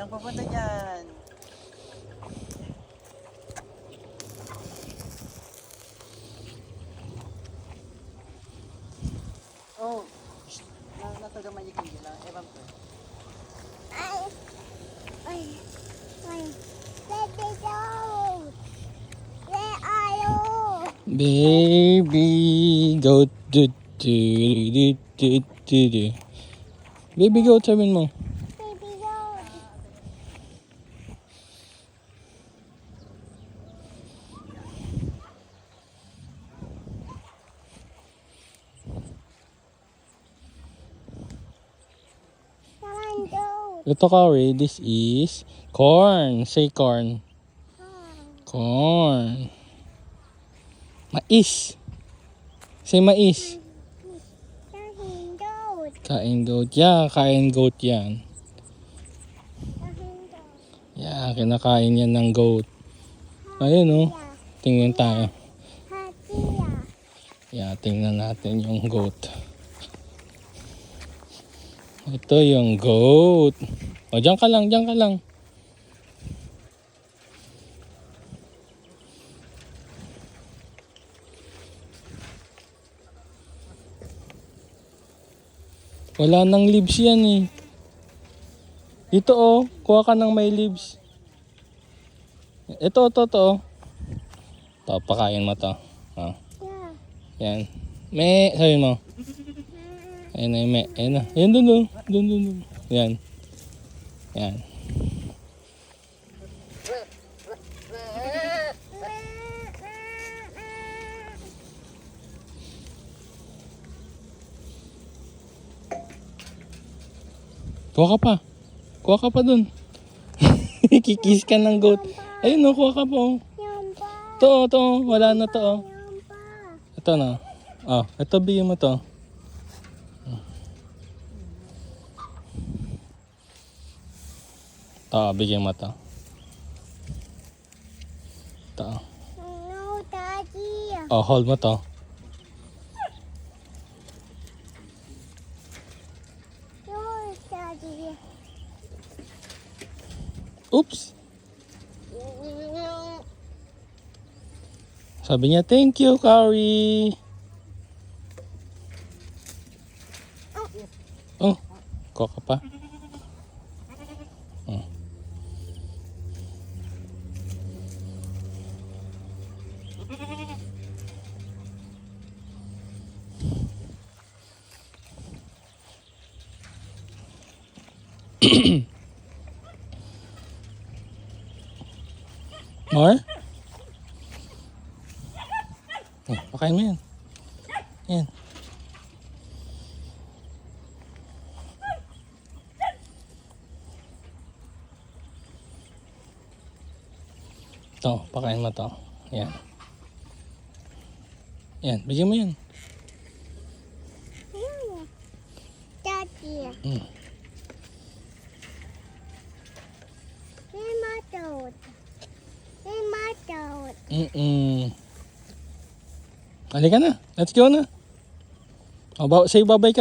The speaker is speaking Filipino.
Ang pupunta dyan. Oh, natagaman niya kayo lang. Ewan ko. Baby goat, baby goat, sabihin mo. Ito, Cory, this is corn. Say corn. Corn. Mais. Say mais. Kain goat. Yeah, kain goat yan. Yeah, kinakain yan ng goat. Ayun, oh. Tingnan tayo. Yeah, tingnan natin yung goat. Ito yung goat. O, dyan ka lang, dyan ka lang. Wala nang leaves yan eh. Dito oh, kuha ka ng may leaves. Ito. Ito, pakain mo to. Oh. Yan. Me, sabihin mo. Ayan na, me. Ayan na. Ayan, dun. Yan. Yan. Kuha ka pa dun. Kikis ka ng goat. Ayun no, kuha ka pa oh. Ito, wala na to oh. Ito na. Oh, ito bigyan mo to. Ito, bigyan mo to. Ito. No, Daddy. Oh, hold mo to. No, Daddy. Oops. Sabi niya, thank you, Cory. Oh, kuha ka pa. Oh. More? Oh, pakain mo yan. Yan. Ito, pakain mo to. Yan. Yan, bigyan mo yan. Daddy. Halika na. Let's go na. Oh, say bye-bye ka.